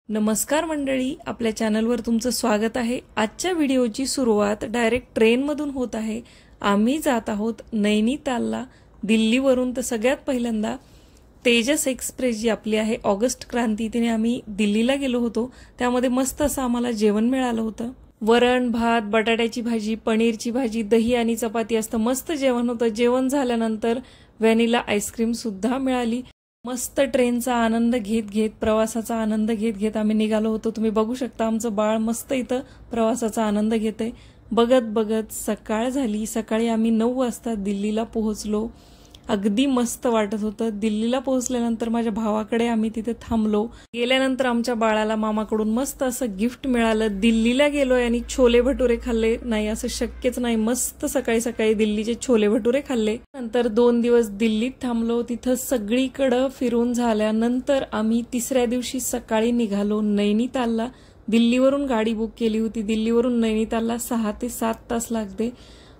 नमस्कार मंडळी, आपल्या चॅनलवर तुमचं स्वागत आहे। आजच्या व्हिडिओची सुरुवात डायरेक्ट ट्रेनमधून होत आहे। आम्ही जात आहोत नैनितालला दिल्लीवरून। तर सगळ्यात पहिल्यांदा तेजस एक्सप्रेस जी आपली आहे ऑगस्ट क्रांती, तिने आम्ही दिल्लीला गेलो होतो। त्यामध्ये मस्त असं आम्हाला जेवण मिळालं होतं। वरण भात, बटाट्याची भाजी, पनीरची भाजी, दही आणि चपाती असतं मस्त जेवण होतं। जेवण झाल्यानंतर व्हॅनिला आईस्क्रीम सुद्धा मिळाली। मस्त ट्रेनचा आनंद घेत घेत, प्रवासाचा आनंद घेत घेत आम्ही निघालो होतो। तुम्ही बघू शकता आमचं बाळ मस्त इथं प्रवासाचा आनंद घेते। बघत बघत सकाळ झाली। सकाळी आम्ही 9 वाजता दिल्लीला पोहोचलो। अगदी मस्त वाटत होतं। दिल्लीला पोहोचल्यानंतर माझ्या भावाकडे आम्ही तिथे थांबलो। गेल्यानंतर आमच्या बाळाला मामाकडून मस्त असं गिफ्ट मिळालं। दिल्लीला गेलोय आणि छोले भटुरे खाल्ले नाही असं शक्यच नाही। मस्त सकाळी सकाळी दिल्लीचे छोले भटुरे खाल्ले। नंतर 2 दिवस दिल्लीत थांबलो। तिथं सगळीकडे फिरून झाल्यानंतर आम्ही तिसऱ्या दिवशी सकाळी निघालो नैनितालला। दिल्लीवरून गाडी बुक केली होती। दिल्लीवरून नैनितालला 6 ते 7 तास लागते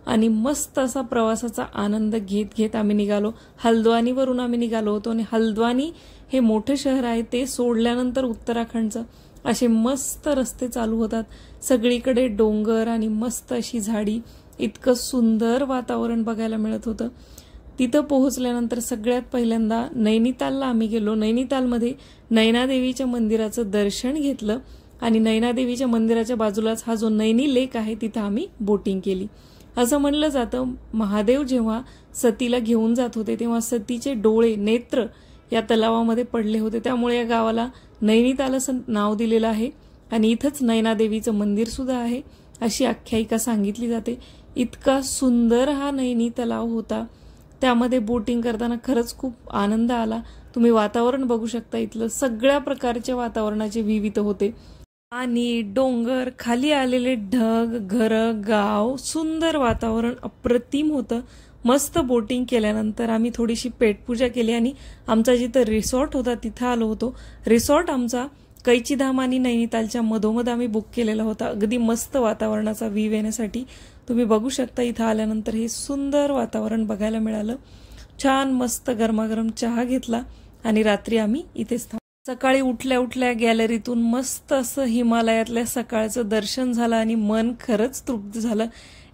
आणि मस्त असा प्रवासाचा आनंद घेत घेत आम्ही निघालो। हल्द्वानीवरून आम्ही निघालो होतो आणि हल्द्वानी हे मोठे शहर आहे। ते सोडल्यानंतर उत्तराखंडचं असे मस्त रस्ते चालू होतात। सगळीकडे डोंगर आणि मस्त अशी झाडी, इतकं सुंदर वातावरण बघायला मिळत होतं। तिथं पोहोचल्यानंतर सगळ्यात पहिल्यांदा नैनितालला आम्ही गेलो। नैनितालमध्ये नैनादेवीच्या मंदिराचं दर्शन घेतलं आणि नैनादेवीच्या मंदिराच्या बाजूलाच हा जो नैनी लेक आहे तिथं आम्ही बोटिंग केली। असं म्हणलं जातं महादेव जेव्हा सतीला घेऊन जात होते तेव्हा सतीचे डोळे, नेत्र या तलावामध्ये पडले होते। त्यामुळे या गावाला नैनिताल असं नाव दिलेलं आहे आणि इथंच नैनादेवीचं मंदिर सुद्धा आहे अशी आख्यायिका सांगितली जाते। इतका सुंदर हा नैनी तलाव होता। त्यामध्ये बोटिंग करताना खरंच खूप आनंद आला। तुम्ही वातावरण बघू शकता, इथलं सगळ्या प्रकारच्या वातावरणाचे विविध होते आणि डोंगर, खाली आलेले ढग, घर, गाव, सुंदर वातावरण अप्रतिम होतं। मस्त बोटिंग केल्यानंतर आम्ही थोडीशी पेटपूजा केली आणि आमचा जिथं रिसॉर्ट होता तिथं आलो होतो। रिसॉर्ट आमचा कैचीधाम आणि नैनितालच्या मधोमध आम्ही बुक केलेला होता, अगदी मस्त वातावरणाचा व्ह्यू येण्यासाठी। तुम्ही बघू शकता इथं आल्यानंतर हे सुंदर वातावरण बघायला मिळालं। छान मस्त गरमागरम चहा घेतला आणि रात्री आम्ही इथेच थांबलो। सकाळी उठल्या उठल्या गॅलरीतून मस्त असं हिमालयातल्या सकाळचं दर्शन झालं आणि मन खरंच तृप्त झालं।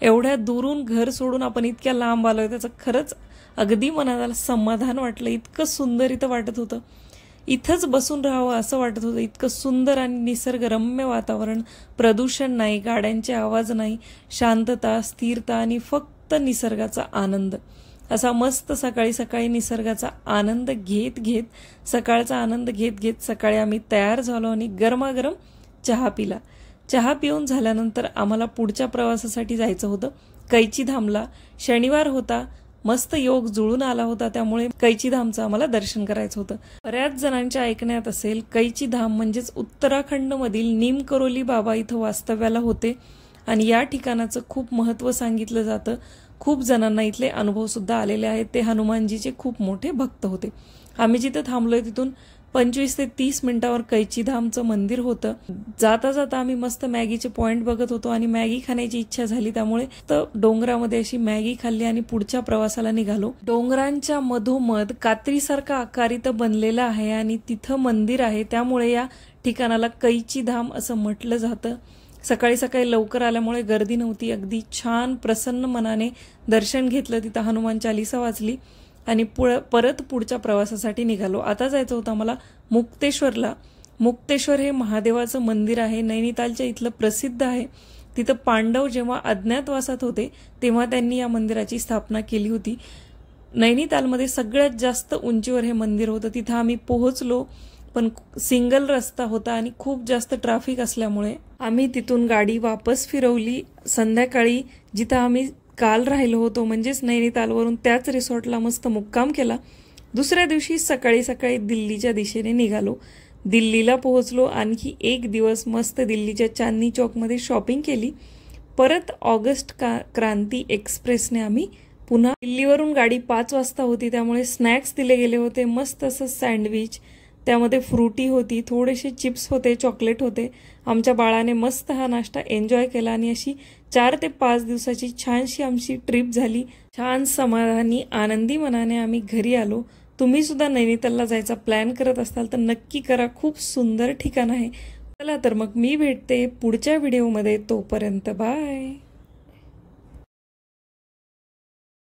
एवढ्या दुरून घर सोडून आपण इतक्या लांब आलोय त्याचं खरंच अगदी मनाला समाधान वाटलं। इतकं सुंदर इथं वाटत होतं, इथंच बसून राहावं असं वाटत होतं। इतकं सुंदर आणि निसर्गरम्य वातावरण, प्रदूषण नाही, गाड्यांचे आवाज नाही, शांतता, स्थिरता आणि फक्त निसर्गाचा आनंद। असा मस्त सकाळी सकाळी निसर्गाचा आनंद घेत घेत, सकाळचा आनंद घेत घेत सकाळी आम्ही तयार झालो आणि गरमागरम चहा पिला। चहा पिऊन झाल्यानंतर आम्हाला पुढच्या प्रवासासाठी जायचं होतं कैचीधामला। शनिवार होता, मस्त योग जुळून आला होता, त्यामुळे कैचीधामचं आम्हाला दर्शन करायचं होतं। बऱ्याच जणांच्या ऐकण्यात असेल कैचीधाम म्हणजेच उत्तराखंडमधील नीमकरोली बाबा इथं वास्तव्याला होते आणि या ठिकाणाचं खूप महत्त्व सांगितलं जातं। खूप जणांना इथले अनुभव सुद्धा आलेले आहेत। ते हनुमानजीचे खूप मोठे भक्त होते। आम्ही जिथं थांबलोय तिथून 25 ते 30 मिनिटावर कैचीधामचं मंदिर होतं। जाता जाता आम्ही मस्त मॅगीचे पॉइंट बघत होतो आणि मॅगी खाण्याची इच्छा झाली, त्यामुळे डोंगरामध्ये अशी मॅगी खाल्ली आणि पुढच्या प्रवासाला निघालो। डोंगरांच्या मधोमध कात्रीसारखा आकार इथं बनलेला आहे आणि तिथं मंदिर आहे, त्यामुळे या ठिकाणाला कैचीधाम असं म्हटलं जातं। सकाळी सकाळी लवकर आल्यामुळे गर्दी नव्हती। अगदी छान प्रसन्न मनाने दर्शन घेतलं, तिथं हनुमान चालीसा वाचली आणि परत पुढच्या प्रवासासाठी निघालो। आता जायचं होतं मला मुक्तेश्वरला। मुक्तेश्वर हे महादेवाचं मंदिर आहे, नैनितालच्या इथलं प्रसिद्ध आहे। तिथं पांडव जेव्हा अज्ञातवासात होते तेव्हा त्यांनी या मंदिराची स्थापना केली होती। नैनितालमध्ये सगळ्यात जास्त उंचीवर हे मंदिर होतं। तिथं आम्ही पोहोचलो, पण सिंगल रस्ता होता आणि खूप जास्त ट्रॅफिक असल्यामुळे आम्ही तिथून गाडी वापस फिरवली। संध्याकाळी जिथं आम्ही काल राहिलो होतो म्हणजेच नैनितालवरून त्याच रिसॉर्टला मस्त मुक्काम केला। दुसऱ्या दिवशी सकाळी सकाळी दिल्लीच्या दिशेने निघालो। दिल्लीला पोहोचलो। आणखी एक दिवस मस्त दिल्लीच्या चांदनी चौकमध्ये शॉपिंग केली। परत ऑगस्ट क्रांती एक्सप्रेसने आम्ही पुन्हा दिल्लीवरून गाडी 5 वाजता होती, त्यामुळे स्नॅक्स दिले गेले होते। मस्त असं सँडविच, त्यामध्ये फ्रुटी होती, थोडेसे चिप्स होते, चॉकलेट होते। आमच्या बाळाने मस्त हा नाश्ता एन्जॉय केला आणि अशी 4 ते 5 दिवसाची छानशी आमची ट्रिप झाली। छान समाधानी आनंदी मनाने आम्ही घरी आलो। तुम्ही सुद्धा नैनितालला जायचा प्लॅन करत असाल तर नक्की करा, खूप सुंदर ठिकाण आहे. चला तर मग मी भेटते पुढच्या व्हिडिओमध्ये, तोपर्यंत बाय.